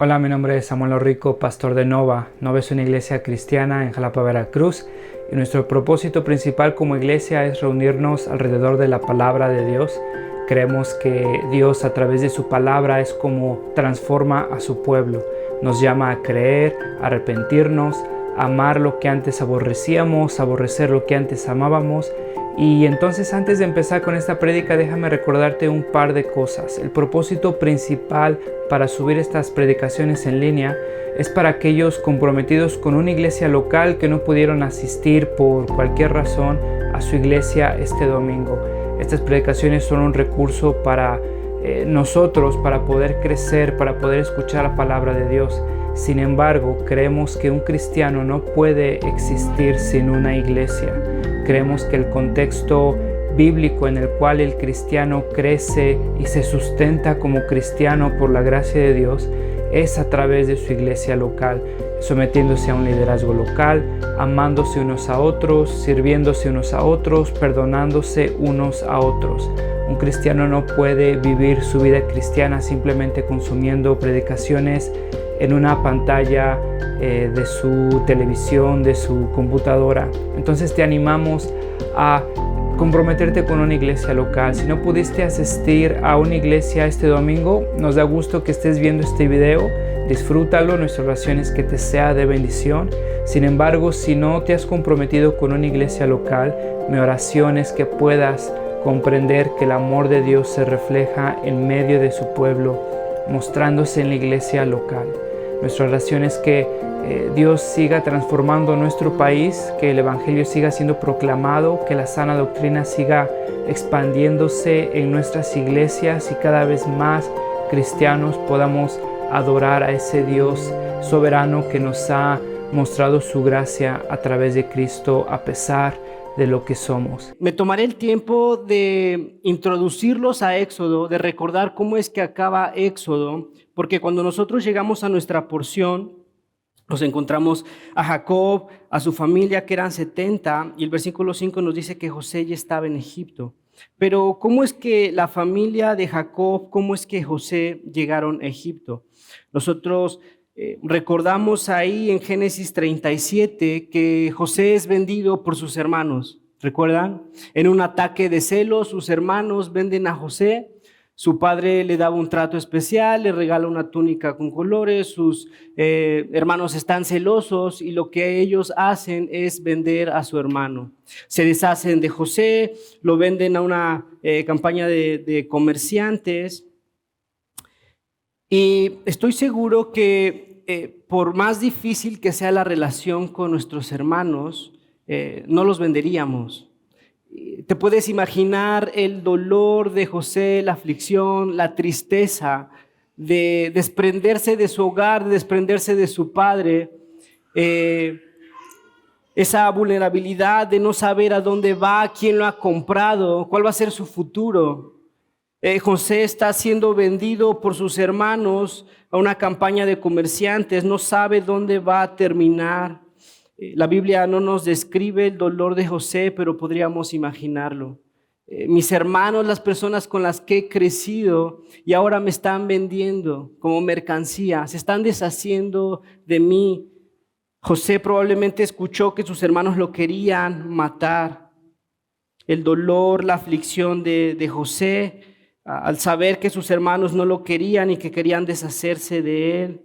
Hola, mi nombre es Samuel Rico, pastor de Nova. Nova es una iglesia cristiana en Jalapa, Veracruz, y nuestro propósito principal como iglesia es reunirnos alrededor de la palabra de Dios. Creemos que Dios a través de su palabra es como transforma a su pueblo. Nos llama a creer, a arrepentirnos, a amar lo que antes aborrecíamos, a aborrecer lo que antes amábamos. Y entonces, antes de empezar con esta prédica, déjame recordarte un par de cosas. El propósito principal para subir estas predicaciones en línea es para aquellos comprometidos con una iglesia local que no pudieron asistir por cualquier razón a su iglesia este domingo. Estas predicaciones son un recurso para nosotros, para poder crecer, para poder escuchar la palabra de Dios. Sin embargo, creemos que un cristiano no puede existir sin una iglesia. Creemos que el contexto bíblico en el cual el cristiano crece y se sustenta como cristiano por la gracia de Dios es a través de su iglesia local, sometiéndose a un liderazgo local, amándose unos a otros, sirviéndose unos a otros, perdonándose unos a otros. Un cristiano no puede vivir su vida cristiana simplemente consumiendo predicaciones en una pantalla de su televisión, de su computadora. Entonces te animamos a comprometerte con una iglesia local. Si no pudiste asistir a una iglesia este domingo, nos da gusto que estés viendo este video. Disfrútalo, nuestra oración es que te sea de bendición. Sin embargo, si no te has comprometido con una iglesia local, mi oración es que puedas comprender que el amor de Dios se refleja en medio de su pueblo, mostrándose en la iglesia local. Nuestra oración es que Dios siga transformando nuestro país, que el Evangelio siga siendo proclamado, que la sana doctrina siga expandiéndose en nuestras iglesias y cada vez más cristianos podamos adorar a ese Dios soberano que nos ha mostrado su gracia a través de Cristo a pesar de lo que somos. Me tomaré el tiempo de introducirlos a Éxodo, de recordar cómo es que acaba Éxodo, porque cuando nosotros llegamos a nuestra porción, nos encontramos a Jacob, a su familia que eran 70, y el versículo 5 nos dice que José ya estaba en Egipto. Pero ¿cómo es que la familia de Jacob, cómo es que José llegaron a Egipto? Nosotros recordamos ahí en Génesis 37 que José es vendido por sus hermanos. ¿Recuerdan? En un ataque de celos, sus hermanos venden a José. Su padre le daba un trato especial, le regala una túnica con colores, sus hermanos están celosos y lo que ellos hacen es vender a su hermano. Se deshacen de José, lo venden a una campaña de comerciantes. Y estoy seguro que por más difícil que sea la relación con nuestros hermanos, no los venderíamos. Te puedes imaginar el dolor de José, la aflicción, la tristeza de desprenderse de su hogar, de desprenderse de su padre, esa vulnerabilidad de no saber a dónde va, quién lo ha comprado, cuál va a ser su futuro. José está siendo vendido por sus hermanos a una campaña de comerciantes, no sabe dónde va a terminar. La Biblia no nos describe el dolor de José, pero podríamos imaginarlo. Mis hermanos, las personas con las que he crecido y ahora me están vendiendo como mercancía, se están deshaciendo de mí. José probablemente escuchó que sus hermanos lo querían matar. El dolor, la aflicción de José al saber que sus hermanos no lo querían y que querían deshacerse de él.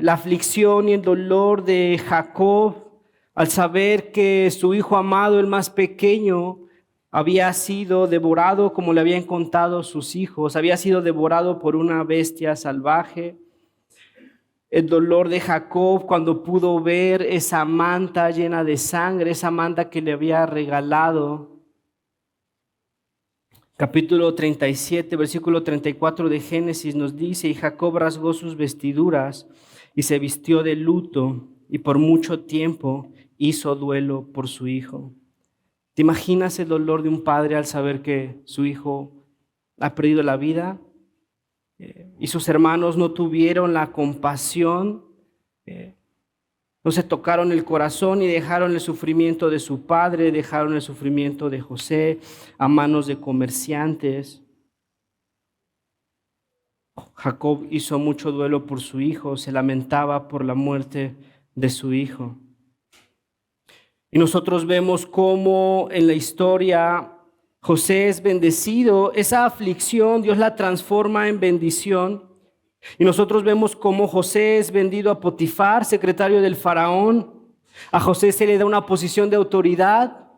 La aflicción y el dolor de Jacob al saber que su hijo amado, el más pequeño, había sido devorado, como le habían contado sus hijos, había sido devorado por una bestia salvaje. El dolor de Jacob cuando pudo ver esa manta llena de sangre, esa manta que le había regalado. Capítulo 37, versículo 34 de Génesis nos dice: y Jacob rasgó sus vestiduras y se vistió de luto y por mucho tiempo hizo duelo por su hijo. ¿Te imaginas el dolor de un padre al saber que su hijo ha perdido la vida? Y sus hermanos no tuvieron la compasión, no se tocaron el corazón y dejaron el sufrimiento de su padre, dejaron el sufrimiento de José a manos de comerciantes. Jacob hizo mucho duelo por su hijo, se lamentaba por la muerte de su hijo. Y nosotros vemos cómo en la historia José es bendecido, esa aflicción Dios la transforma en bendición. Y nosotros vemos cómo José es vendido a Potifar, secretario del faraón. A José se le da una posición de autoridad.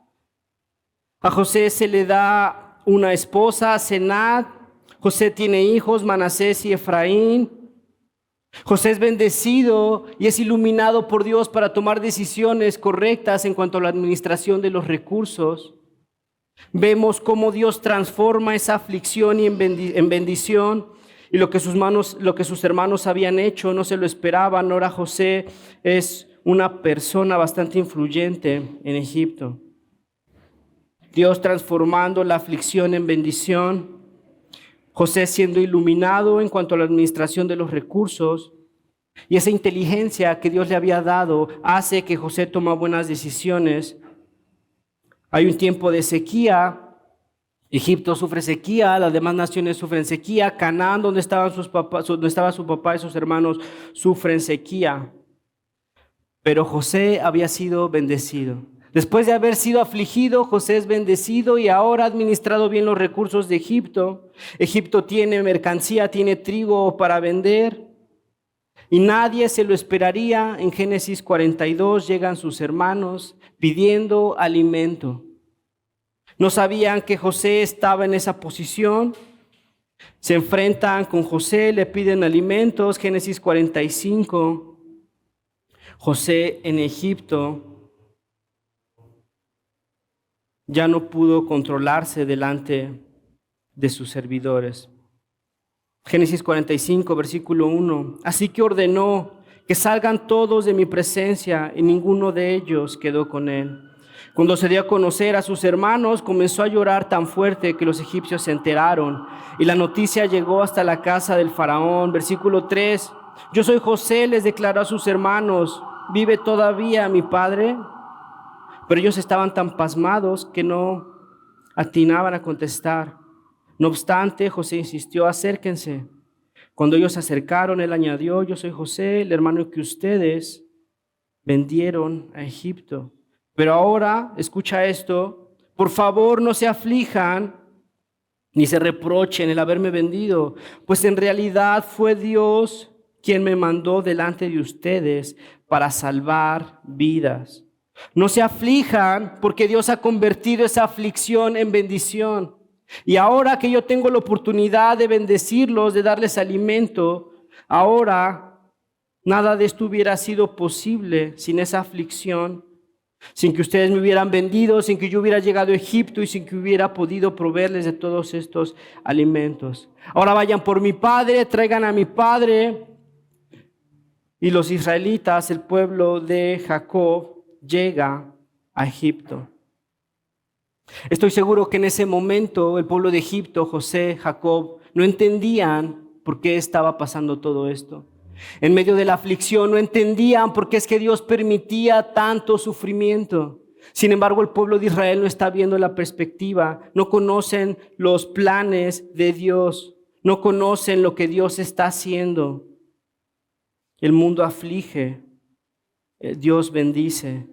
A José se le da una esposa, Senat. José tiene hijos, Manasés y Efraín. José es bendecido y es iluminado por Dios para tomar decisiones correctas en cuanto a la administración de los recursos. Vemos cómo Dios transforma esa aflicción y en bendición. Y lo que sus hermanos habían hecho, no se lo esperaban. Ahora José es una persona bastante influyente en Egipto. Dios transformando la aflicción en bendición. José siendo iluminado en cuanto a la administración de los recursos. Y esa inteligencia que Dios le había dado hace que José tome buenas decisiones. Hay un tiempo de sequía. Egipto sufre sequía, las demás naciones sufren sequía. Canaán, donde estaba su papá y sus hermanos, sufren sequía. Pero José había sido bendecido. Después de haber sido afligido, José es bendecido y ahora ha administrado bien los recursos de Egipto. Egipto tiene mercancía, tiene trigo para vender. Y nadie se lo esperaría. En Génesis 42 llegan sus hermanos pidiendo alimento. No sabían que José estaba en esa posición. Se enfrentan con José, le piden alimentos. Génesis 45. José en Egipto ya no pudo controlarse delante de sus servidores. Génesis 45, versículo 1. Así que ordenó que salgan todos de mi presencia y ninguno de ellos quedó con él. Cuando se dio a conocer a sus hermanos, comenzó a llorar tan fuerte que los egipcios se enteraron y la noticia llegó hasta la casa del faraón. Versículo 3. Yo soy José, les declaró a sus hermanos. ¿Vive todavía mi padre? Pero ellos estaban tan pasmados que no atinaban a contestar. No obstante, José insistió, acérquense. Cuando ellos se acercaron, él añadió, yo soy José, el hermano que ustedes vendieron a Egipto. Pero ahora, escucha esto, por favor no se aflijan ni se reprochen el haberme vendido, pues en realidad fue Dios quien me mandó delante de ustedes para salvar vidas. No se aflijan porque Dios ha convertido esa aflicción en bendición. Y ahora que yo tengo la oportunidad de bendecirlos, de darles alimento, ahora nada de esto hubiera sido posible sin esa aflicción, sin que ustedes me hubieran vendido, sin que yo hubiera llegado a Egipto y sin que hubiera podido proveerles de todos estos alimentos. Ahora vayan por mi padre, traigan a mi padre. Y los israelitas, el pueblo de Jacob, llega a Egipto. Estoy seguro que en ese momento el pueblo de Egipto, José, Jacob, no entendían por qué estaba pasando todo esto. En medio de la aflicción no entendían por qué es que Dios permitía tanto sufrimiento. Sin embargo, el pueblo de Israel no está viendo la perspectiva, no conocen los planes de Dios, no conocen lo que Dios está haciendo. El mundo aflige, Dios bendice.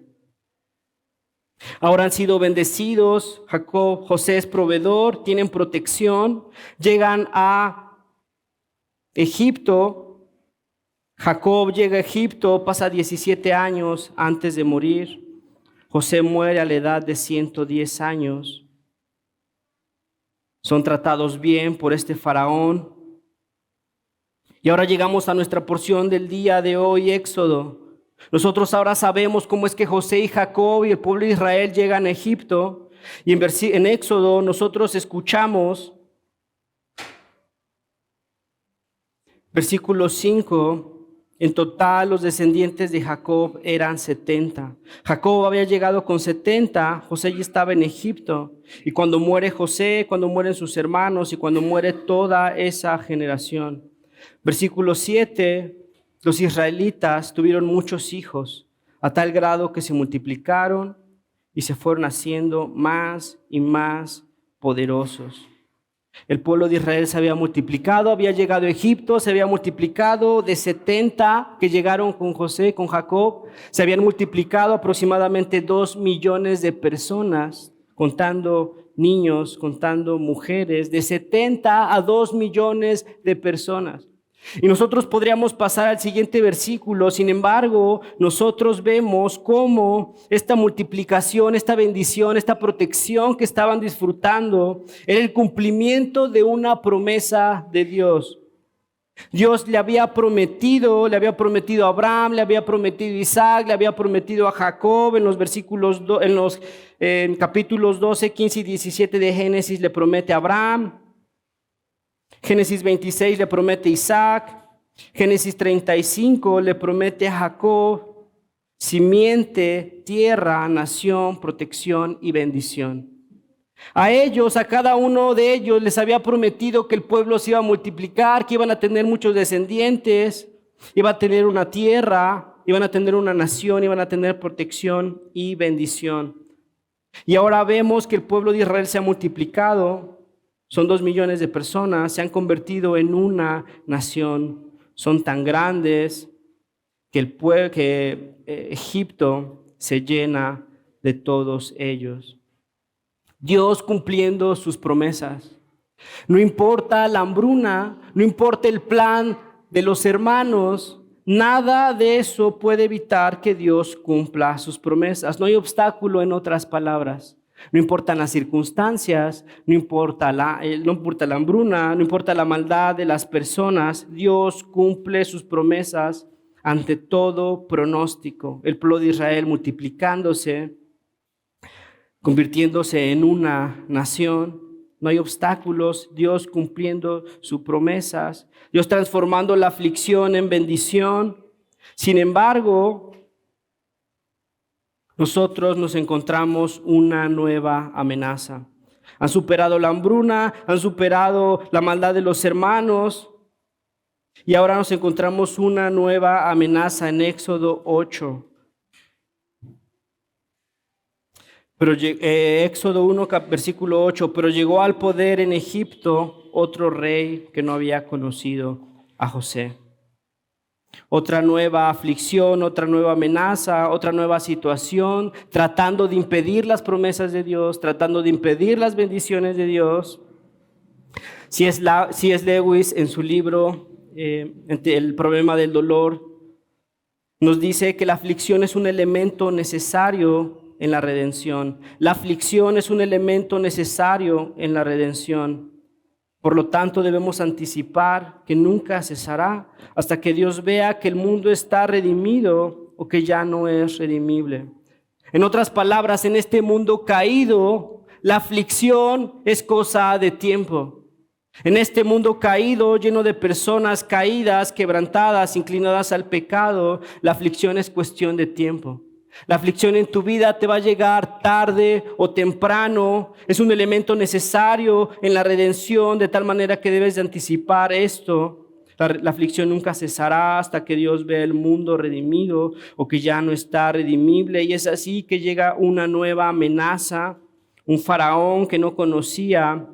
Ahora han sido bendecidos, Jacob, José es proveedor, tienen protección, llegan a Egipto. Jacob llega a Egipto, pasa 17 años antes de morir. José muere a la edad de 110 años. Son tratados bien por este faraón. Y ahora llegamos a nuestra porción del día de hoy, Éxodo. Nosotros ahora sabemos cómo es que José y Jacob y el pueblo de Israel llegan a Egipto. Y en Éxodo nosotros escuchamos, versículo 5, en total los descendientes de Jacob eran 70. Jacob había llegado con 70, José ya estaba en Egipto. Y cuando muere José, cuando mueren sus hermanos y cuando muere toda esa generación. Versículo 7, los israelitas tuvieron muchos hijos, a tal grado que se multiplicaron y se fueron haciendo más y más poderosos. El pueblo de Israel se había multiplicado, había llegado a Egipto, se había multiplicado de 70 que llegaron con José, con Jacob. Se habían multiplicado aproximadamente 2 millones de personas, contando niños, contando mujeres, de 70 a 2 millones de personas. Y nosotros podríamos pasar al siguiente versículo. Sin embargo, nosotros vemos cómo esta multiplicación, esta bendición, esta protección que estaban disfrutando era el cumplimiento de una promesa de Dios. Dios le había prometido a Abraham, le había prometido a Isaac, le había prometido a Jacob en los versículos, en capítulos 12, 15 y 17 de Génesis le promete a Abraham. Génesis 26 le promete a Isaac, Génesis 35 le promete a Jacob, simiente, tierra, nación, protección y bendición. A ellos, a cada uno de ellos les había prometido que el pueblo se iba a multiplicar, que iban a tener muchos descendientes, iba a tener una tierra, iban a tener una nación, iban a tener protección y bendición. Y ahora vemos que el pueblo de Israel se ha multiplicado. Son 2 millones de personas, se han convertido en una nación. Son tan grandes que Egipto se llena de todos ellos. Dios cumpliendo sus promesas. No importa la hambruna, no importa el plan de los hermanos, nada de eso puede evitar que Dios cumpla sus promesas. No hay obstáculo, en otras palabras. No importan las circunstancias, no importa la hambruna, no importa la maldad de las personas. Dios cumple sus promesas ante todo pronóstico. El pueblo de Israel multiplicándose, convirtiéndose en una nación. No hay obstáculos, Dios cumpliendo sus promesas, Dios transformando la aflicción en bendición. Sin embargo, nosotros nos encontramos una nueva amenaza. Han superado la hambruna, han superado la maldad de los hermanos y ahora nos encontramos una nueva amenaza en Éxodo 8. Éxodo 1, versículo 8, pero llegó al poder en Egipto otro rey que no había conocido a José. Otra nueva aflicción, otra nueva amenaza, otra nueva situación, tratando de impedir las promesas de Dios, tratando de impedir las bendiciones de Dios. C.S. Lewis, en su libro El problema del dolor, nos dice que la aflicción es un elemento necesario en la redención. La aflicción es un elemento necesario en la redención. Por lo tanto, debemos anticipar que nunca cesará hasta que Dios vea que el mundo está redimido o que ya no es redimible. En otras palabras, en este mundo caído, la aflicción es cosa de tiempo. En este mundo caído, lleno de personas caídas, quebrantadas, inclinadas al pecado, la aflicción es cuestión de tiempo. La aflicción en tu vida te va a llegar tarde o temprano. Es un elemento necesario en la redención, de tal manera que debes de anticipar esto. La aflicción nunca cesará hasta que Dios vea el mundo redimido o que ya no está redimible. Y es así que llega una nueva amenaza, un faraón que no conocía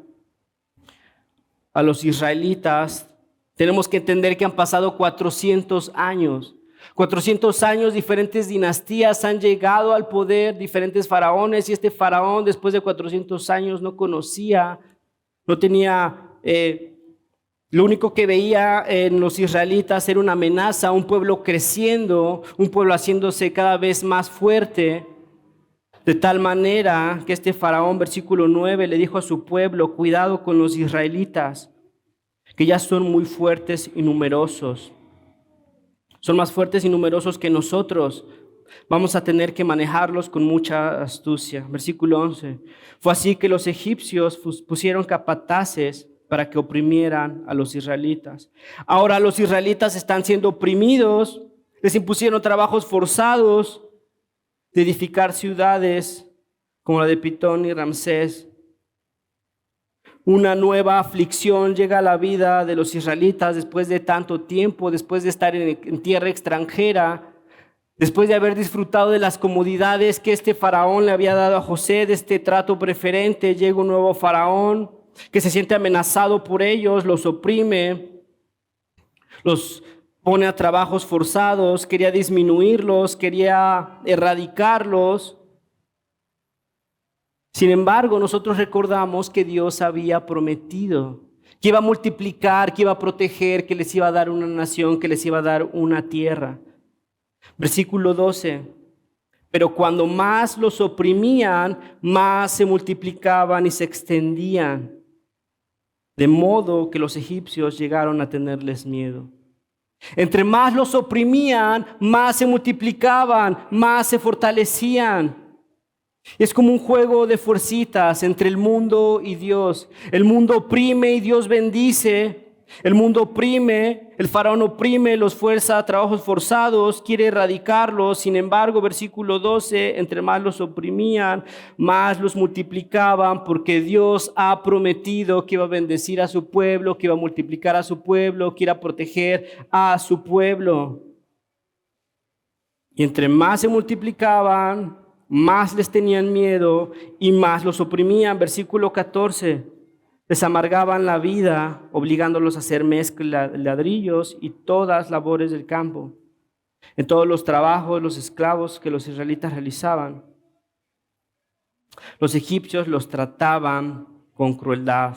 a los israelitas. Tenemos que entender que han pasado 400 años. 400 años, diferentes dinastías han llegado al poder, diferentes faraones, y este faraón después de 400 años no conocía, no tenía, lo único que veía en los israelitas era una amenaza, un pueblo creciendo, un pueblo haciéndose cada vez más fuerte, de tal manera que este faraón, versículo 9, le dijo a su pueblo: cuidado con los israelitas, que ya son muy fuertes y numerosos. Son más fuertes y numerosos que nosotros. Vamos a tener que manejarlos con mucha astucia. Versículo 11. Fue así que los egipcios pusieron capataces para que oprimieran a los israelitas. Ahora los israelitas están siendo oprimidos. Les impusieron trabajos forzados de edificar ciudades como la de Pitón y Ramsés. Una nueva aflicción llega a la vida de los israelitas después de tanto tiempo, después de estar en tierra extranjera, después de haber disfrutado de las comodidades que este faraón le había dado a José, de este trato preferente. Llega un nuevo faraón, que se siente amenazado por ellos, los oprime, los pone a trabajos forzados, quería disminuirlos, quería erradicarlos. Sin embargo, nosotros recordamos que Dios había prometido que iba a multiplicar, que iba a proteger, que les iba a dar una nación, que les iba a dar una tierra. Versículo 12. Pero cuando más los oprimían, más se multiplicaban y se extendían, de modo que los egipcios llegaron a tenerles miedo. Entre más los oprimían, más se multiplicaban, más se fortalecían. Es como un juego de fuercitas entre el mundo y Dios. El mundo oprime y Dios bendice. El mundo oprime, el faraón oprime, los fuerza a trabajos forzados, quiere erradicarlos. Sin embargo, versículo 12, entre más los oprimían, más los multiplicaban, porque Dios ha prometido que iba a bendecir a su pueblo, que iba a multiplicar a su pueblo, que iba a proteger a su pueblo. Y entre más se multiplicaban, más les tenían miedo y más los oprimían. Versículo 14. Les amargaban la vida, obligándolos a hacer mezcla de ladrillos y todas labores del campo. En todos los trabajos, los esclavos que los israelitas realizaban, los egipcios los trataban con crueldad.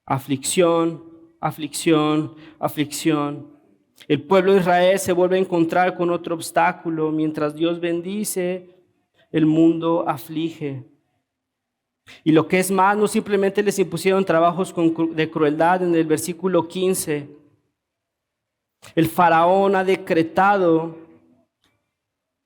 Aflicción, aflicción, aflicción. El pueblo de Israel se vuelve a encontrar con otro obstáculo. Mientras Dios bendice, el mundo aflige. Y lo que es más, no simplemente les impusieron trabajos de crueldad. En el versículo 15, el faraón ha decretado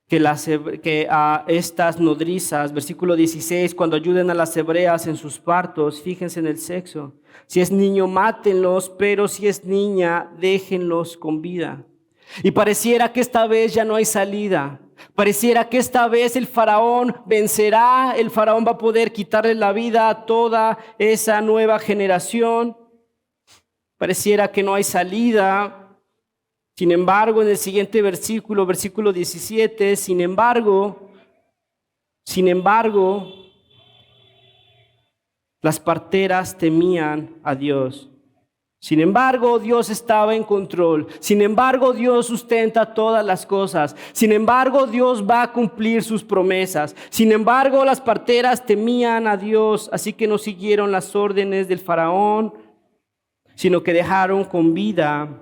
que a estas nodrizas, versículo 16, cuando ayuden a las hebreas en sus partos, fíjense en el sexo. Si es niño, mátenlos, pero si es niña, déjenlos con vida. Y pareciera que esta vez ya no hay salida. Pareciera que esta vez el faraón vencerá, el faraón va a poder quitarle la vida a toda esa nueva generación. Pareciera que no hay salida. Sin embargo, en el siguiente versículo, versículo 17, sin embargo, las parteras temían a Dios. Sin embargo, Dios estaba en control. Sin embargo, Dios sustenta todas las cosas. Sin embargo, Dios va a cumplir sus promesas. Sin embargo, las parteras temían a Dios, así que no siguieron las órdenes del faraón, sino que dejaron con vida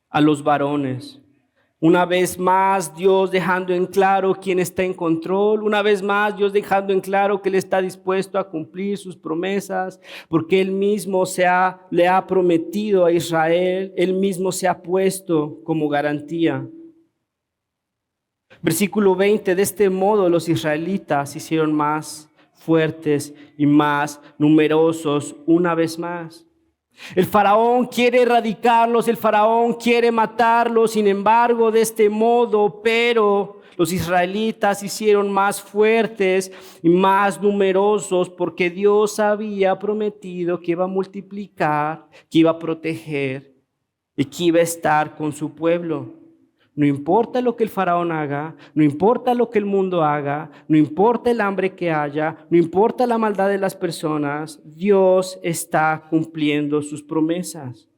a los varones. Una vez más, Dios dejando en claro quién está en control. Una vez más, Dios dejando en claro que Él está dispuesto a cumplir sus promesas, porque Él mismo le ha prometido a Israel, Él mismo se ha puesto como garantía. Versículo 20, de este modo los israelitas se hicieron más fuertes y más numerosos una vez más. El faraón quiere erradicarlos, el faraón quiere matarlos, sin embargo, de este modo, pero los israelitas se hicieron más fuertes y más numerosos porque Dios había prometido que iba a multiplicar, que iba a proteger y que iba a estar con su pueblo. No importa lo que el faraón haga, no importa lo que el mundo haga, no importa el hambre que haya, no importa la maldad de las personas, Dios está cumpliendo sus promesas.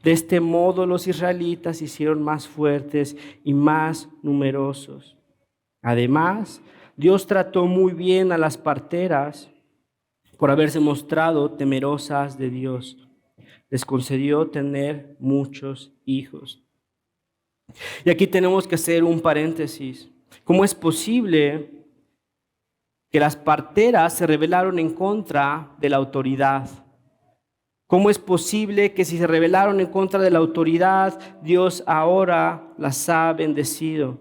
De este modo los israelitas se hicieron más fuertes y más numerosos. Además, Dios trató muy bien a las parteras por haberse mostrado temerosas de Dios. Les concedió tener muchos hijos. Y aquí tenemos que hacer un paréntesis. ¿Cómo es posible que las parteras se rebelaron en contra de la autoridad? ¿Cómo es posible que si se rebelaron en contra de la autoridad, Dios ahora las ha bendecido?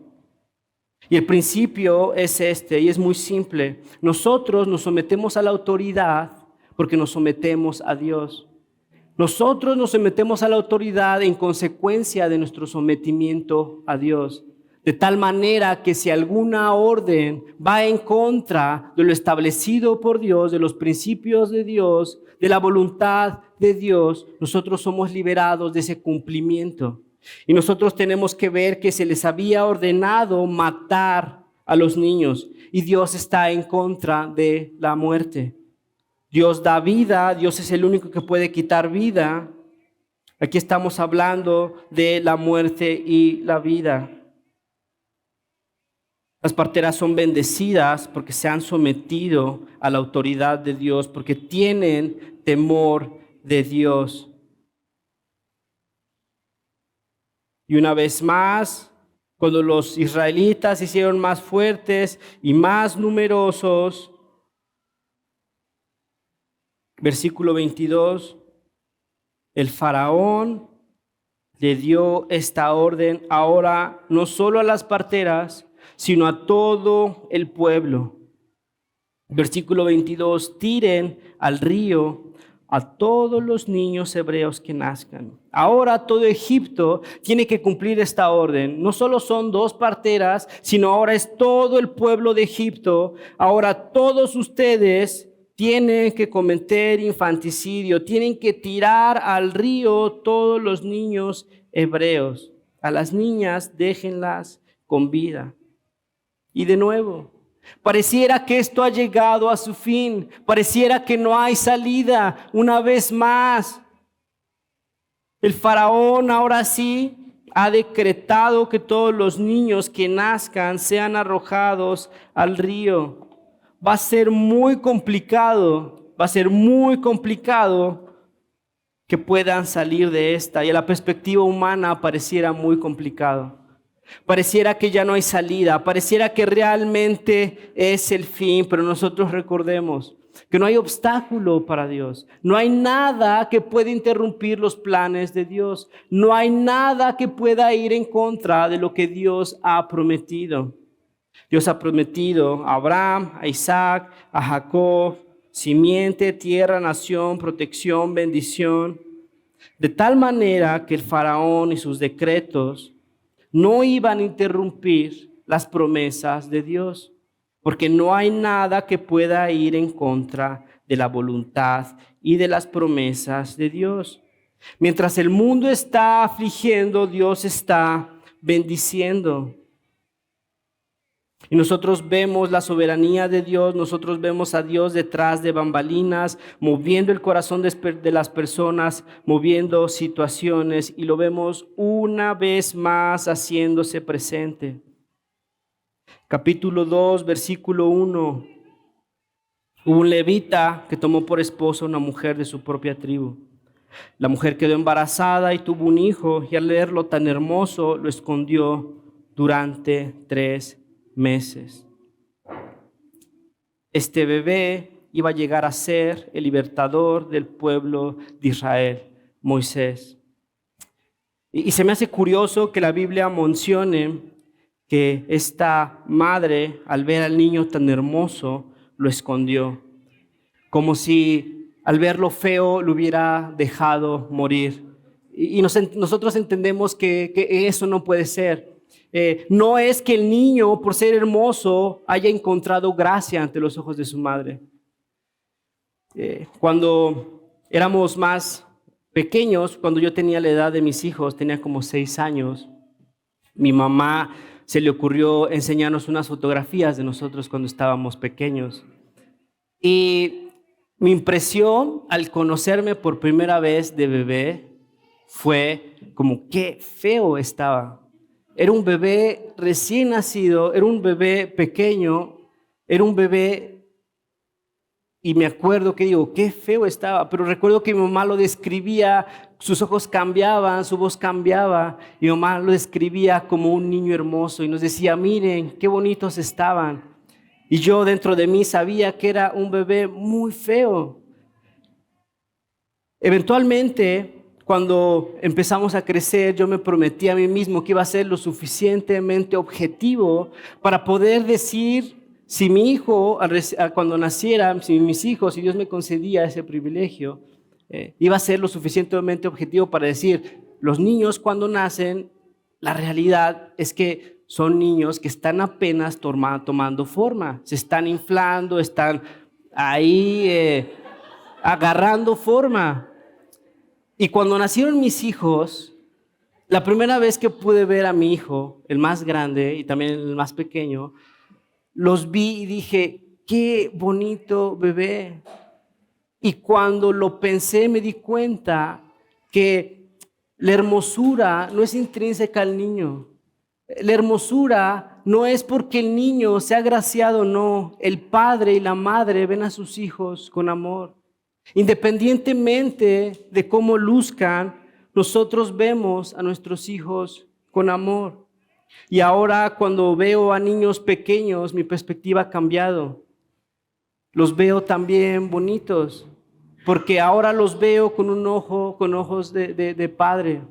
Y el principio es este, y es muy simple. Nosotros nos sometemos a la autoridad porque nos sometemos a Dios. Nosotros nos sometemos a la autoridad en consecuencia de nuestro sometimiento a Dios. De tal manera que si alguna orden va en contra de lo establecido por Dios, de los principios de Dios, de la voluntad de Dios, nosotros somos liberados de ese cumplimiento. Y nosotros tenemos que ver que se les había ordenado matar a los niños y Dios está en contra de la muerte. Dios da vida, Dios es el único que puede quitar vida. Aquí estamos hablando de la muerte y la vida. Las parteras son bendecidas porque se han sometido a la autoridad de Dios, porque tienen temor de Dios. Y una vez más, cuando los israelitas se hicieron más fuertes y más numerosos, versículo 22, el faraón le dio esta orden ahora no solo a las parteras, sino a todo el pueblo. Versículo 22, tiren al río a todos los niños hebreos que nazcan. Ahora todo Egipto tiene que cumplir esta orden. No solo son 2 parteras, sino ahora es todo el pueblo de Egipto. Ahora todos ustedes tienen que cometer infanticidio, tienen que tirar al río todos los niños hebreos. A las niñas déjenlas con vida. Y de nuevo, pareciera que esto ha llegado a su fin, pareciera que no hay salida. Una vez más, el faraón ahora sí ha decretado que todos los niños que nazcan sean arrojados al río. Va a ser muy complicado que puedan salir de esta. Y a la perspectiva humana pareciera muy complicado. Pareciera que ya no hay salida, pareciera que realmente es el fin, pero nosotros recordemos que no hay obstáculo para Dios. No hay nada que pueda interrumpir los planes de Dios. No hay nada que pueda ir en contra de lo que Dios ha prometido. Dios ha prometido a Abraham, a Isaac, a Jacob, simiente, tierra, nación, protección, bendición. De tal manera que el faraón y sus decretos no iban a interrumpir las promesas de Dios, porque no hay nada que pueda ir en contra de la voluntad y de las promesas de Dios. Mientras el mundo está afligiendo, Dios está bendiciendo. Y nosotros vemos la soberanía de Dios, nosotros vemos a Dios detrás de bambalinas, moviendo el corazón de las personas, moviendo situaciones, y lo vemos una vez más haciéndose presente. Capítulo 2, versículo 1. Hubo un levita que tomó por esposa una mujer de su propia tribu. La mujer quedó embarazada y tuvo un hijo, y al verlo tan hermoso lo escondió durante 3 meses. Este bebé iba a llegar a ser el libertador del pueblo de Israel, Moisés. Y se me hace curioso que la Biblia mencione que esta madre, al ver al niño tan hermoso, lo escondió, como si al verlo feo lo hubiera dejado morir. Y nosotros entendemos que eso no puede ser. No es que el niño, por ser hermoso, haya encontrado gracia ante los ojos de su madre. Cuando éramos más pequeños, cuando yo tenía la edad de mis hijos, tenía como 6 años, mi mamá se le ocurrió enseñarnos unas fotografías de nosotros cuando estábamos pequeños. Y mi impresión al conocerme por primera vez de bebé fue como qué feo estaba. Era un bebé recién nacido, era un bebé pequeño, era un bebé, y me acuerdo que digo, qué feo estaba, pero recuerdo que mi mamá lo describía, sus ojos cambiaban, su voz cambiaba, y mi mamá lo describía como un niño hermoso, y nos decía, miren, qué bonitos estaban. Y yo dentro de mí sabía que era un bebé muy feo. Eventualmente, cuando empezamos a crecer, yo me prometí a mí mismo que iba a ser lo suficientemente objetivo para poder decir si mi hijo, cuando naciera, si mis hijos, si Dios me concedía ese privilegio, iba a ser lo suficientemente objetivo para decir, los niños cuando nacen, la realidad es que son niños que están apenas tomando forma, se están inflando, están ahí agarrando forma. Y cuando nacieron mis hijos, la primera vez que pude ver a mi hijo, el más grande y también el más pequeño, los vi y dije, qué bonito bebé. Y cuando lo pensé me di cuenta que la hermosura no es intrínseca al niño. La hermosura no es porque el niño sea agraciado, no. El padre y la madre ven a sus hijos con amor. Independientemente de cómo luzcan, nosotros vemos a nuestros hijos con amor. Y ahora cuando veo a niños pequeños, mi perspectiva ha cambiado. Los veo también bonitos, porque ahora los veo con ojos de padre.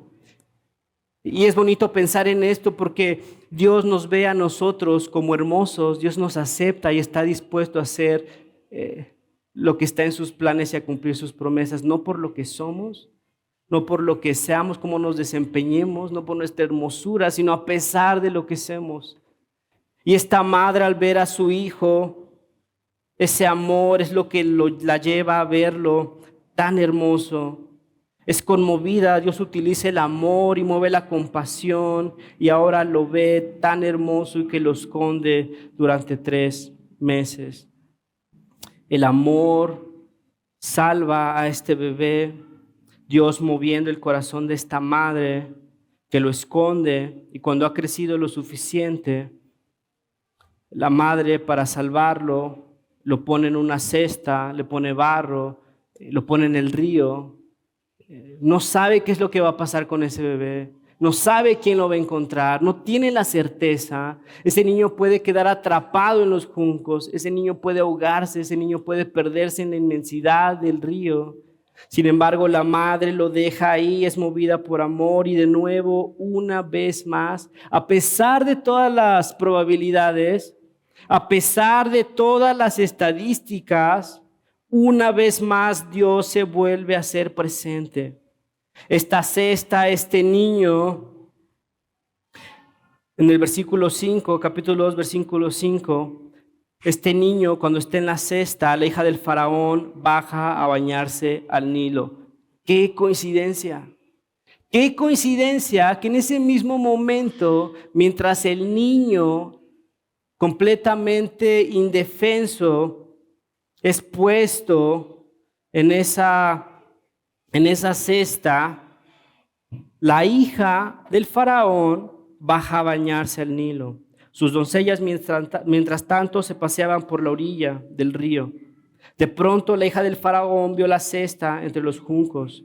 Y es bonito pensar en esto porque Dios nos ve a nosotros como hermosos, Dios nos acepta y está dispuesto a hacer lo que está en sus planes y a cumplir sus promesas, no por lo que somos, no por lo que seamos, cómo nos desempeñemos, no por nuestra hermosura, sino a pesar de lo que somos. Y esta madre al ver a su hijo, ese amor es lo que la lleva a verlo tan hermoso. Es conmovida, Dios utiliza el amor y mueve la compasión y ahora lo ve tan hermoso y que lo esconde durante 3 meses. El amor salva a este bebé, Dios moviendo el corazón de esta madre que lo esconde y cuando ha crecido lo suficiente, la madre para salvarlo lo pone en una cesta, le pone barro, lo pone en el río. No sabe qué es lo que va a pasar con ese bebé, no sabe quién lo va a encontrar, no tiene la certeza. Ese niño puede quedar atrapado en los juncos, ese niño puede ahogarse, ese niño puede perderse en la inmensidad del río. Sin embargo, la madre lo deja ahí, es movida por amor y de nuevo, una vez más, a pesar de todas las probabilidades, a pesar de todas las estadísticas, una vez más Dios se vuelve a ser presente. Esta cesta, este niño, en el versículo 5, capítulo 2, versículo 5, este niño cuando está en la cesta, la hija del faraón baja a bañarse al Nilo. ¡Qué coincidencia! ¡Qué coincidencia que en ese mismo momento, mientras el niño completamente indefenso es puesto en esa cesta, la hija del faraón baja a bañarse al Nilo. Sus doncellas mientras tanto se paseaban por la orilla del río. De pronto la hija del faraón vio la cesta entre los juncos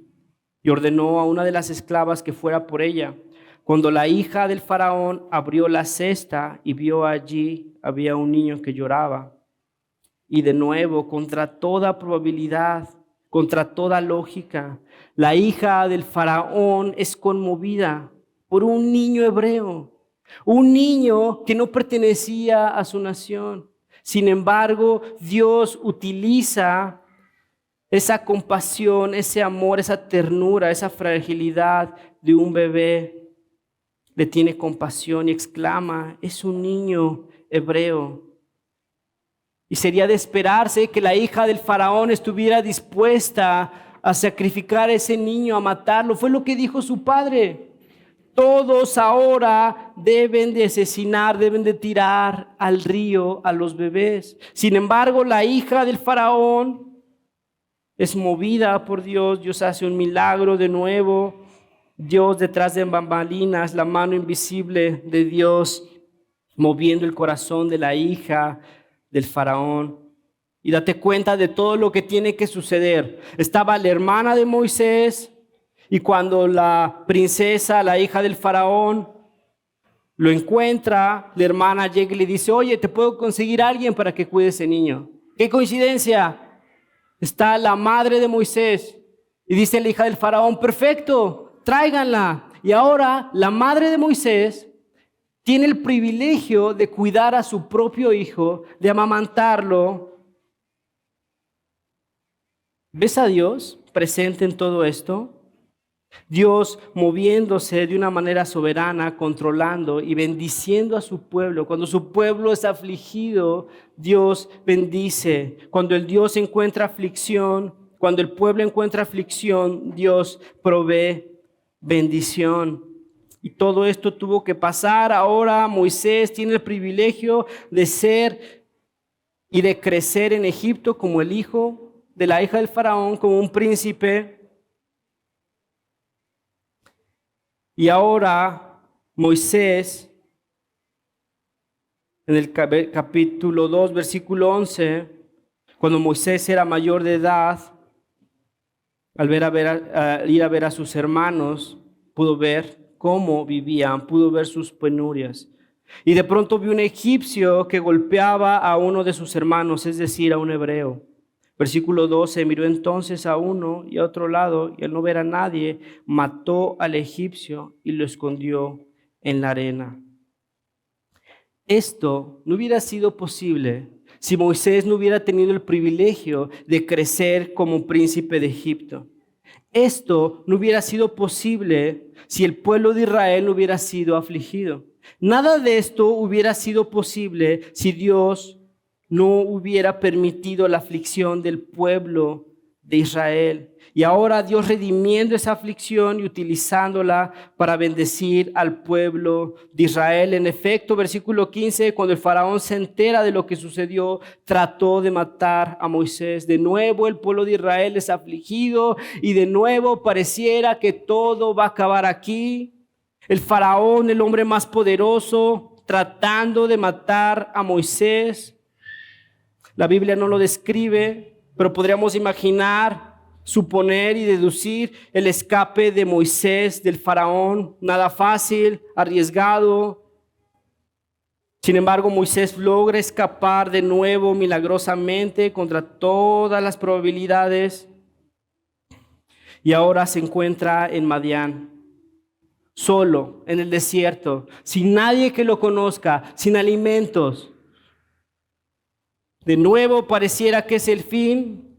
y ordenó a una de las esclavas que fuera por ella. Cuando la hija del faraón abrió la cesta y vio allí había un niño que lloraba. Y de nuevo, contra toda probabilidad, contra toda lógica, la hija del faraón es conmovida por un niño hebreo, un niño que no pertenecía a su nación. Sin embargo, Dios utiliza esa compasión, ese amor, esa ternura, esa fragilidad de un bebé. Le tiene compasión y exclama, es un niño hebreo. Y sería de esperarse que la hija del faraón estuviera dispuesta a sacrificar a ese niño, a matarlo. Fue lo que dijo su padre. Todos ahora deben de asesinar, deben de tirar al río a los bebés. Sin embargo, la hija del faraón es movida por Dios. Dios hace un milagro de nuevo. Dios detrás de bambalinas, la mano invisible de Dios moviendo el corazón de la hija del faraón. Y date cuenta de todo lo que tiene que suceder. Estaba la hermana de Moisés y cuando la princesa, la hija del faraón, lo encuentra, la hermana llega y le dice, oye, ¿te puedo conseguir a alguien para que cuide a ese niño? ¡Qué coincidencia! Está la madre de Moisés y dice la hija del faraón, perfecto, tráiganla. Y ahora la madre de Moisés tiene el privilegio de cuidar a su propio hijo, de amamantarlo. ¿Ves a Dios presente en todo esto? Dios moviéndose de una manera soberana, controlando y bendiciendo a su pueblo. Cuando su pueblo es afligido, Dios bendice. Cuando el Dios encuentra aflicción, cuando el pueblo encuentra aflicción, Dios provee bendición. Y todo esto tuvo que pasar. Ahora Moisés tiene el privilegio de ser y de crecer en Egipto como el hijo de la hija del faraón como un príncipe. Y ahora Moisés, en el capítulo 2, versículo 11, cuando Moisés era mayor de edad, al ir a ver a sus hermanos, pudo ver cómo vivían, pudo ver sus penurias. Y de pronto vio un egipcio que golpeaba a uno de sus hermanos, es decir, a un hebreo. Versículo 12, miró entonces a uno y a otro lado, y al no ver a nadie, mató al egipcio y lo escondió en la arena. Esto no hubiera sido posible si Moisés no hubiera tenido el privilegio de crecer como príncipe de Egipto. Esto no hubiera sido posible si el pueblo de Israel no hubiera sido afligido. Nada de esto hubiera sido posible si Dios no hubiera permitido la aflicción del pueblo de Israel. Y ahora Dios redimiendo esa aflicción y utilizándola para bendecir al pueblo de Israel. En efecto, versículo 15, cuando el faraón se entera de lo que sucedió, trató de matar a Moisés. De nuevo el pueblo de Israel es afligido y de nuevo pareciera que todo va a acabar aquí. El faraón, el hombre más poderoso, tratando de matar a Moisés. La Biblia no lo describe, pero podríamos imaginar, suponer y deducir el escape de Moisés del faraón. Nada fácil, arriesgado. Sin embargo, Moisés logra escapar de nuevo milagrosamente contra todas las probabilidades. Y ahora se encuentra en Madián, solo, en el desierto, sin nadie que lo conozca, sin alimentos. De nuevo pareciera que es el fin.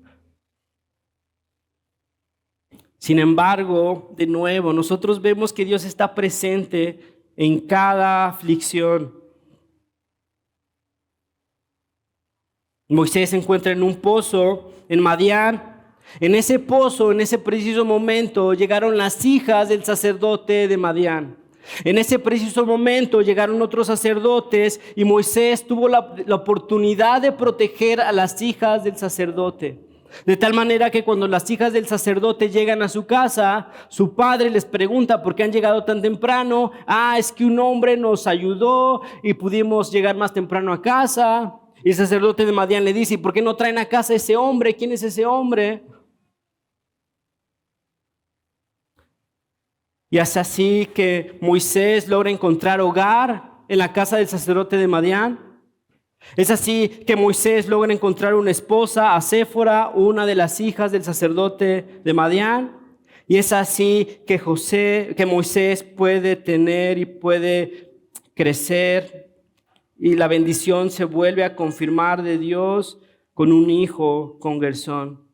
Sin embargo, de nuevo, nosotros vemos que Dios está presente en cada aflicción. Moisés se encuentra en un pozo en Madián. En ese pozo, en ese preciso momento, llegaron las hijas del sacerdote de Madián. En ese preciso momento llegaron otros sacerdotes y Moisés tuvo la oportunidad de proteger a las hijas del sacerdote. De tal manera que cuando las hijas del sacerdote llegan a su casa, su padre les pregunta por qué han llegado tan temprano. Es que un hombre nos ayudó y pudimos llegar más temprano a casa. Y el sacerdote de Madián le dice, ¿y por qué no traen a casa a ese hombre? ¿Quién es ese hombre? Y es así que Moisés logra encontrar hogar en la casa del sacerdote de Madián. Es así que Moisés logra encontrar una esposa, a Séfora, una de las hijas del sacerdote de Madián. Y es así que Moisés puede tener y puede crecer. Y la bendición se vuelve a confirmar de Dios con un hijo, con Gersón.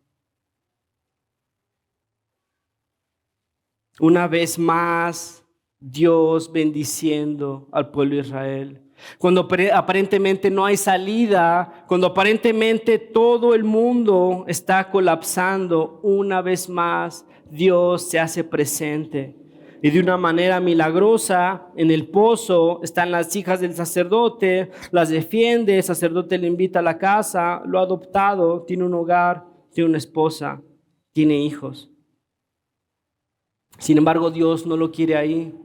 Una vez más, Dios bendiciendo al pueblo de Israel. Cuando aparentemente no hay salida, cuando aparentemente todo el mundo está colapsando, una vez más Dios se hace presente. Y de una manera milagrosa, en el pozo están las hijas del sacerdote, las defiende, el sacerdote le invita a la casa, lo ha adoptado, tiene un hogar, tiene una esposa, tiene hijos. Sin embargo, Dios no lo quiere ahí.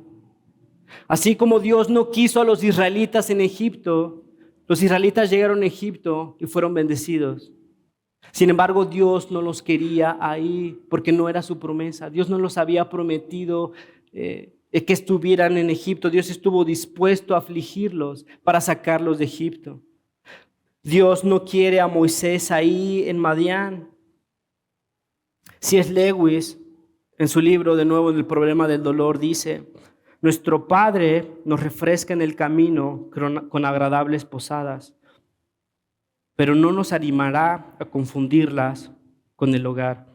Así como Dios no quiso a los israelitas en Egipto, los israelitas llegaron a Egipto y fueron bendecidos. Sin embargo, Dios no los quería ahí porque no era su promesa. Dios no los había prometido que estuvieran en Egipto. Dios estuvo dispuesto a afligirlos para sacarlos de Egipto. Dios no quiere a Moisés ahí en Madián. C.S. Lewis, en su libro, de nuevo, El problema del dolor, dice: nuestro Padre nos refresca en el camino con agradables posadas, pero no nos animará a confundirlas con el hogar.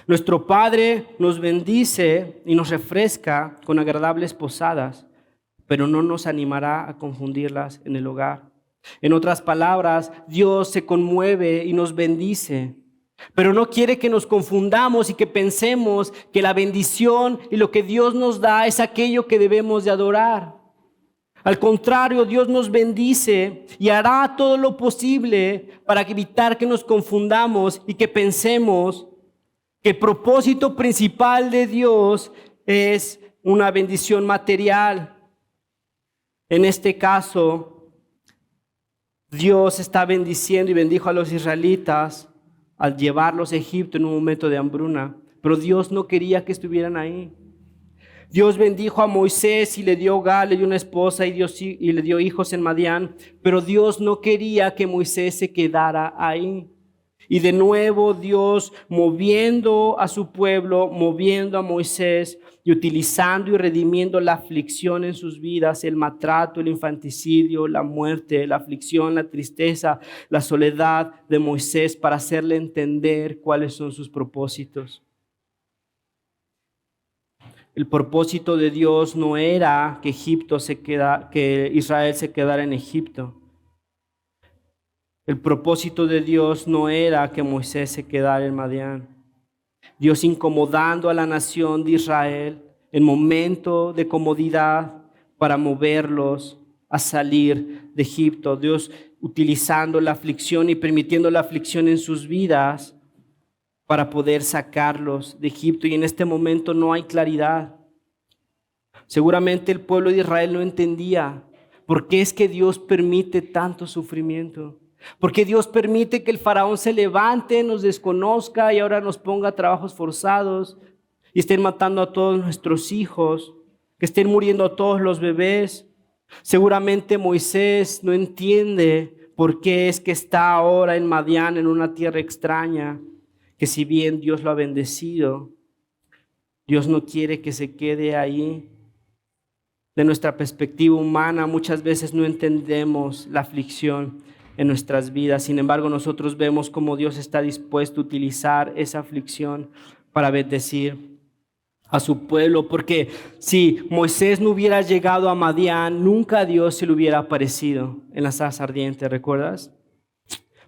Nuestro Padre nos bendice y nos refresca con agradables posadas, pero no nos animará a confundirlas en el hogar. En otras palabras, Dios se conmueve y nos bendice, pero no quiere que nos confundamos y que pensemos que la bendición y lo que Dios nos da es aquello que debemos de adorar. Al contrario, Dios nos bendice y hará todo lo posible para evitar que nos confundamos y que pensemos que el propósito principal de Dios es una bendición material. En este caso, Dios está bendiciendo y bendijo a los israelitas al llevarlos a Egipto en un momento de hambruna, pero Dios no quería que estuvieran ahí. Dios bendijo a Moisés y le dio hogar, le dio una esposa y le dio hijos en Madián, pero Dios no quería que Moisés se quedara ahí. Y de nuevo Dios moviendo a su pueblo, moviendo a Moisés y utilizando y redimiendo la aflicción en sus vidas, el maltrato, el infanticidio, la muerte, la aflicción, la tristeza, la soledad de Moisés para hacerle entender cuáles son sus propósitos. El propósito de Dios no era que que Israel se quedara en Egipto. El propósito de Dios no era que Moisés se quedara en Madián. Dios incomodando a la nación de Israel en momento de comodidad para moverlos a salir de Egipto. Dios utilizando la aflicción y permitiendo la aflicción en sus vidas para poder sacarlos de Egipto. Y en este momento no hay claridad. Seguramente el pueblo de Israel no entendía por qué es que Dios permite tanto sufrimiento. ¿Por qué Dios permite que el faraón se levante, nos desconozca y ahora nos ponga a trabajos forzados y estén matando a todos nuestros hijos, que estén muriendo a todos los bebés? Seguramente Moisés no entiende por qué es que está ahora en Madián, en una tierra extraña, que si bien Dios lo ha bendecido, Dios no quiere que se quede ahí. De nuestra perspectiva humana, muchas veces no entendemos la aflicción en nuestras vidas. Sin embargo, nosotros vemos cómo Dios está dispuesto a utilizar esa aflicción para bendecir a su pueblo. Porque si Moisés no hubiera llegado a Madián, nunca Dios se le hubiera aparecido en la zarza ardiente, ¿recuerdas?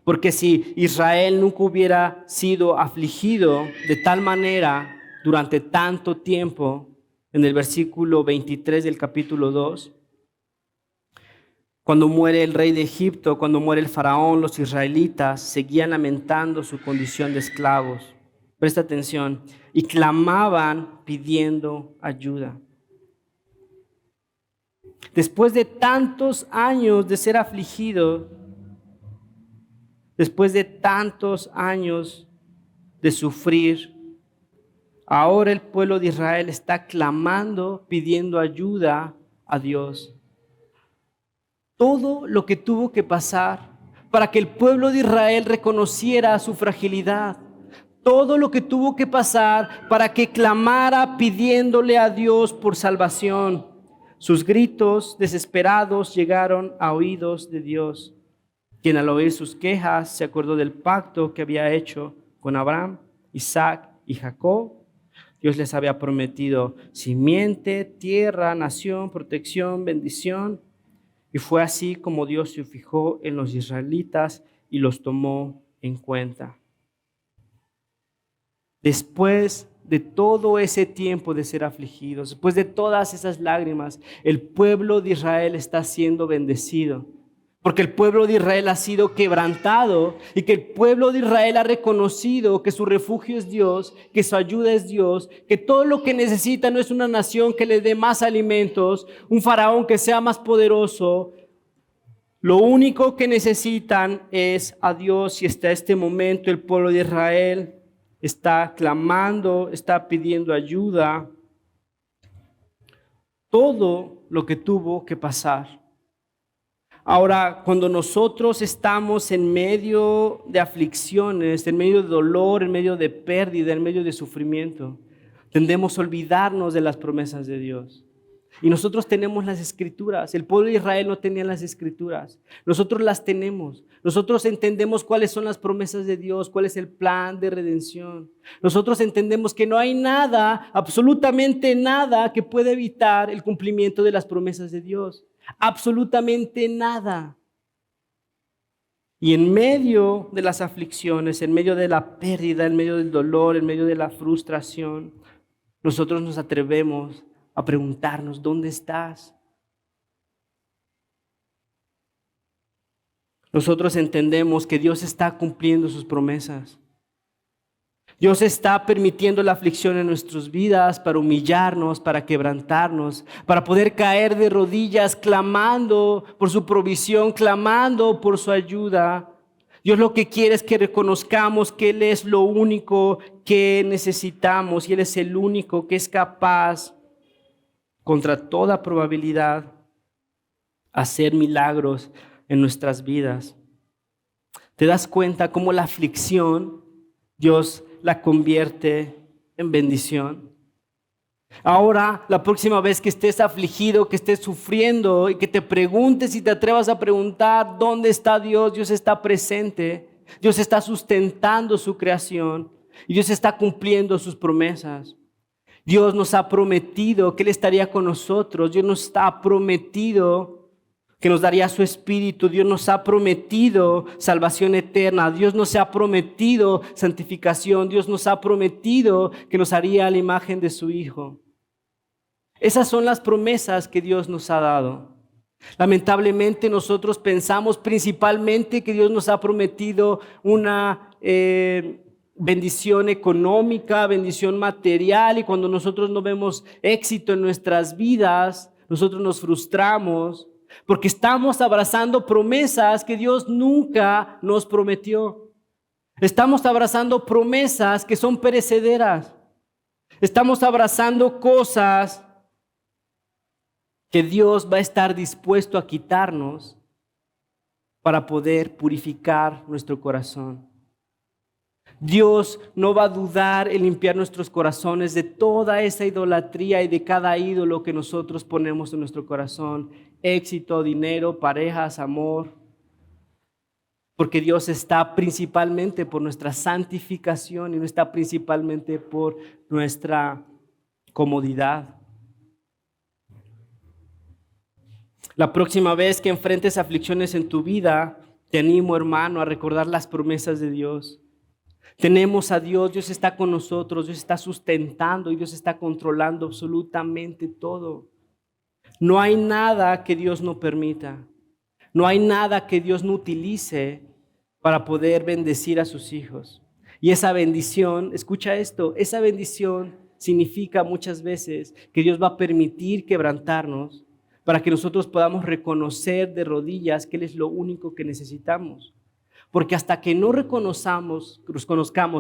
Porque si Israel nunca hubiera sido afligido de tal manera durante tanto tiempo, en el versículo 23 del capítulo 2, cuando muere el rey de Egipto, cuando muere el faraón, los israelitas seguían lamentando su condición de esclavos. Presta atención. Y clamaban pidiendo ayuda. Después de tantos años de ser afligidos, después de tantos años de sufrir, ahora el pueblo de Israel está clamando, pidiendo ayuda a Dios. Todo lo que tuvo que pasar para que el pueblo de Israel reconociera su fragilidad. Todo lo que tuvo que pasar para que clamara pidiéndole a Dios por salvación. Sus gritos desesperados llegaron a oídos de Dios, quien al oír sus quejas se acordó del pacto que había hecho con Abraham, Isaac y Jacob. Dios les había prometido simiente, tierra, nación, protección, bendición. Y fue así como Dios se fijó en los israelitas y los tomó en cuenta. Después de todo ese tiempo de ser afligidos, después de todas esas lágrimas, el pueblo de Israel está siendo bendecido. Porque el pueblo de Israel ha sido quebrantado y que el pueblo de Israel ha reconocido que su refugio es Dios, que su ayuda es Dios, que todo lo que necesita no es una nación que le dé más alimentos, un faraón que sea más poderoso. Lo único que necesitan es a Dios, y hasta este momento el pueblo de Israel está clamando, está pidiendo ayuda. Todo lo que tuvo que pasar. Ahora, cuando nosotros estamos en medio de aflicciones, en medio de dolor, en medio de pérdida, en medio de sufrimiento, tendemos a olvidarnos de las promesas de Dios. Y nosotros tenemos las Escrituras. El pueblo de Israel no tenía las Escrituras. Nosotros las tenemos. Nosotros entendemos cuáles son las promesas de Dios, cuál es el plan de redención. Nosotros entendemos que no hay nada, absolutamente nada, que pueda evitar el cumplimiento de las promesas de Dios. Absolutamente nada. Y en medio de las aflicciones, en medio de la pérdida, en medio del dolor, en medio de la frustración, nosotros nos atrevemos a preguntarnos, ¿dónde estás? nosotros entendemos que Dios está cumpliendo sus promesas. Dios está permitiendo la aflicción en nuestras vidas para humillarnos, para quebrantarnos, para poder caer de rodillas clamando por su provisión, clamando por su ayuda. Dios lo que quiere es que reconozcamos que Él es lo único que necesitamos y Él es el único que es capaz, contra toda probabilidad, hacer milagros en nuestras vidas. ¿Te das cuenta cómo la aflicción Dios la convierte en bendición? Ahora, la próxima vez que estés afligido, que estés sufriendo y que te preguntes y te atrevas a preguntar ¿dónde está Dios? Dios está presente, Dios está sustentando su creación y Dios está cumpliendo sus promesas. Dios nos ha prometido que Él estaría con nosotros. Dios nos ha prometido que nos daría su Espíritu. Dios nos ha prometido salvación eterna. Dios nos ha prometido santificación. Dios nos ha prometido que nos haría a la imagen de su Hijo. Esas son las promesas que Dios nos ha dado. Lamentablemente nosotros pensamos principalmente que Dios nos ha prometido una bendición económica, bendición material, y cuando nosotros no vemos éxito en nuestras vidas, nosotros nos frustramos porque estamos abrazando promesas que Dios nunca nos prometió. Estamos abrazando promesas que son perecederas. Estamos abrazando cosas que Dios va a estar dispuesto a quitarnos para poder purificar nuestro corazón. Dios no va a dudar en limpiar nuestros corazones de toda esa idolatría y de cada ídolo que nosotros ponemos en nuestro corazón. Éxito, dinero, parejas, amor. Porque Dios está principalmente por nuestra santificación y no está principalmente por nuestra comodidad. La próxima vez que enfrentes aflicciones en tu vida, te animo, hermano, a recordar las promesas de Dios. Tenemos a Dios, Dios está con nosotros, Dios está sustentando y Dios está controlando absolutamente todo. No hay nada que Dios no permita. No hay nada que Dios no utilice para poder bendecir a sus hijos. Y esa bendición, escucha esto, esa bendición significa muchas veces que Dios va a permitir quebrantarnos para que nosotros podamos reconocer de rodillas que Él es lo único que necesitamos. Porque hasta que no reconozcamos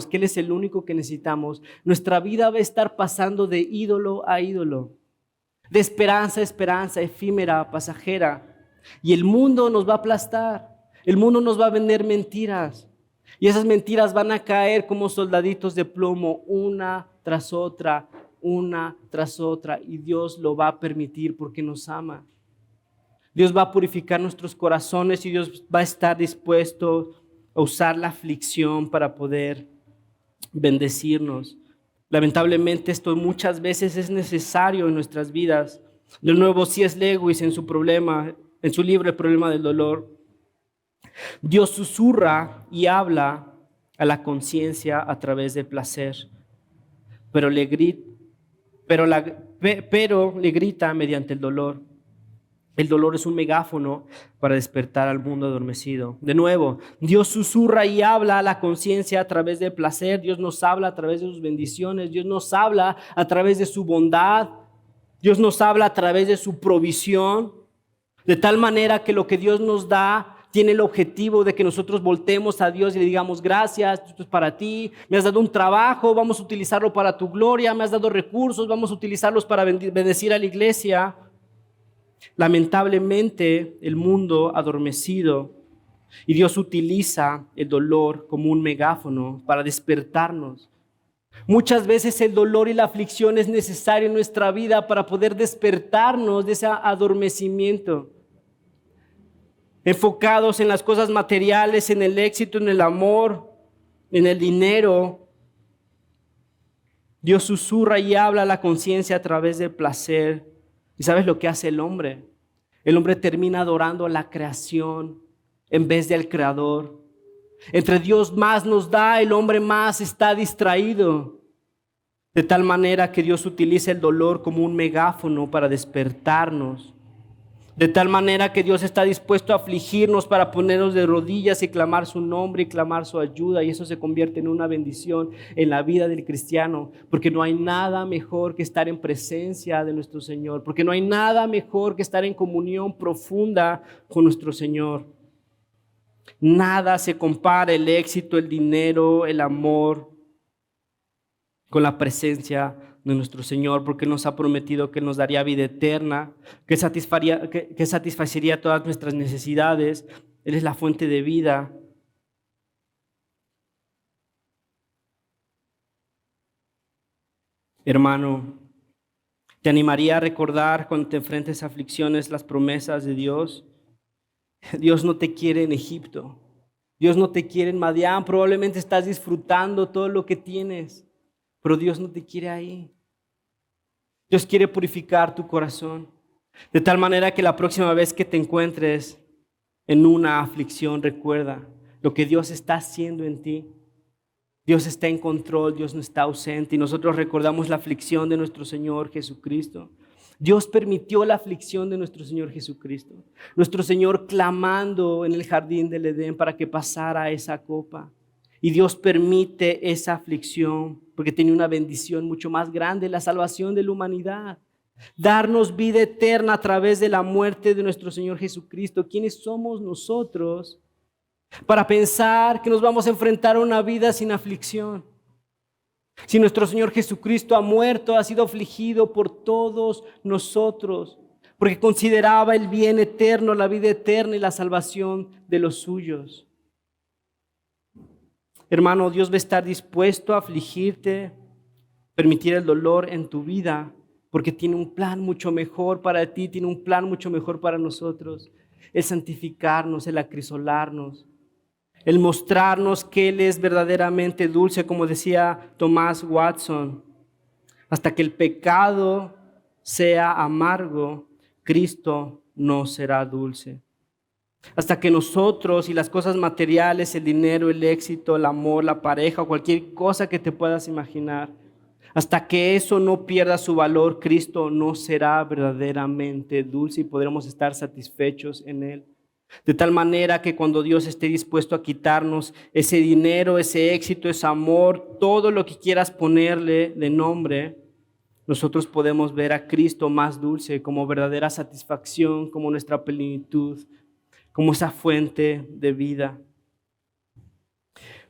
que Él es el único que necesitamos, nuestra vida va a estar pasando de ídolo a ídolo, de esperanza a esperanza, efímera, pasajera. Y el mundo nos va a aplastar, el mundo nos va a vender mentiras. Y esas mentiras van a caer como soldaditos de plomo, una tras otra, y Dios lo va a permitir porque nos ama. Dios va a purificar nuestros corazones y Dios va a estar dispuesto a usar la aflicción para poder bendecirnos. Lamentablemente esto muchas veces es necesario en nuestras vidas. De nuevo, C.S. Lewis en su libro El problema del dolor, Dios susurra y habla a la conciencia a través del placer, pero le grita mediante el dolor. El dolor es un megáfono para despertar al mundo adormecido. De nuevo, Dios susurra y habla a la conciencia a través del placer. Dios nos habla a través de sus bendiciones. Dios nos habla a través de su bondad. Dios nos habla a través de su provisión. De tal manera que lo que Dios nos da tiene el objetivo de que nosotros voltemos a Dios y le digamos: gracias, esto es para ti. Me has dado un trabajo, vamos a utilizarlo para tu gloria. Me has dado recursos, vamos a utilizarlos para bendecir a la iglesia. Lamentablemente, el mundo adormecido y Dios utiliza el dolor como un megáfono para despertarnos. Muchas veces el dolor y la aflicción es necesario en nuestra vida para poder despertarnos de ese adormecimiento. Enfocados en las cosas materiales, en el éxito, en el amor, en el dinero, Dios susurra y habla a la conciencia a través del placer. ¿Y sabes lo que hace el hombre? El hombre termina adorando a la creación en vez del Creador. Entre Dios más nos da, el hombre más está distraído. De tal manera que Dios utiliza el dolor como un megáfono para despertarnos. De tal manera que Dios está dispuesto a afligirnos para ponernos de rodillas y clamar su nombre y clamar su ayuda. Y eso se convierte en una bendición en la vida del cristiano. Porque no hay nada mejor que estar en presencia de nuestro Señor. Porque no hay nada mejor que estar en comunión profunda con nuestro Señor. Nada se compara el éxito, el dinero, el amor con la presencia de nuestro Señor, porque Él nos ha prometido que Él nos daría vida eterna, que satisfacería todas nuestras necesidades. Él es la fuente de vida. Hermano, te animaría a recordar cuando te enfrentes a aflicciones las promesas de Dios. Dios no te quiere en Egipto. Dios no te quiere en Madián. Probablemente estás disfrutando todo lo que tienes, pero Dios no te quiere ahí. Dios quiere purificar tu corazón, de tal manera que la próxima vez que te encuentres en una aflicción, recuerda lo que Dios está haciendo en ti. Dios está en control, Dios no está ausente, y nosotros recordamos la aflicción de nuestro Señor Jesucristo. Dios permitió la aflicción de nuestro Señor Jesucristo. Nuestro Señor clamando en el jardín del Edén para que pasara esa copa. Y Dios permite esa aflicción porque tiene una bendición mucho más grande, la salvación de la humanidad. Darnos vida eterna a través de la muerte de nuestro Señor Jesucristo. ¿Quiénes somos nosotros para pensar que nos vamos a enfrentar a una vida sin aflicción? Si nuestro Señor Jesucristo ha muerto, ha sido afligido por todos nosotros, porque consideraba el bien eterno, la vida eterna y la salvación de los suyos. Hermano, Dios va a estar dispuesto a afligirte, permitir el dolor en tu vida, porque tiene un plan mucho mejor para ti, tiene un plan mucho mejor para nosotros. El santificarnos, el acrisolarnos, el mostrarnos que Él es verdaderamente dulce, como decía Thomas Watson. Hasta que el pecado sea amargo, Cristo no será dulce. Hasta que nosotros y las cosas materiales, el dinero, el éxito, el amor, la pareja o cualquier cosa que te puedas imaginar, hasta que eso no pierda su valor, Cristo no será verdaderamente dulce y podremos estar satisfechos en Él. De tal manera que cuando Dios esté dispuesto a quitarnos ese dinero, ese éxito, ese amor, todo lo que quieras ponerle de nombre, nosotros podemos ver a Cristo más dulce como verdadera satisfacción, como nuestra plenitud, como esa fuente de vida.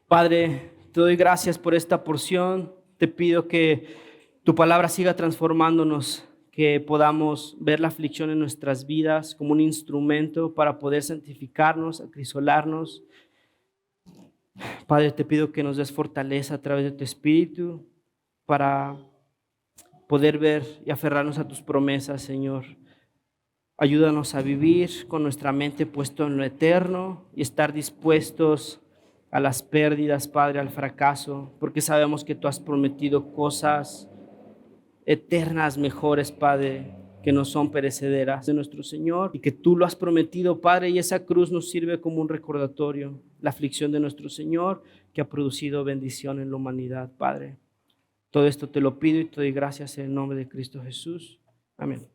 Padre, te doy gracias por esta porción. Te pido que tu palabra siga transformándonos, que podamos ver la aflicción en nuestras vidas como un instrumento para poder santificarnos, acrisolarnos. Padre, te pido que nos des fortaleza a través de tu Espíritu para poder ver y aferrarnos a tus promesas, Señor. Ayúdanos a vivir con nuestra mente puesta en lo eterno y estar dispuestos a las pérdidas, Padre, al fracaso, porque sabemos que tú has prometido cosas eternas, mejores, Padre, que no son perecederas de nuestro Señor y que tú lo has prometido, Padre, y esa cruz nos sirve como un recordatorio, la aflicción de nuestro Señor que ha producido bendición en la humanidad, Padre. Todo esto te lo pido y te doy gracias en el nombre de Cristo Jesús. Amén.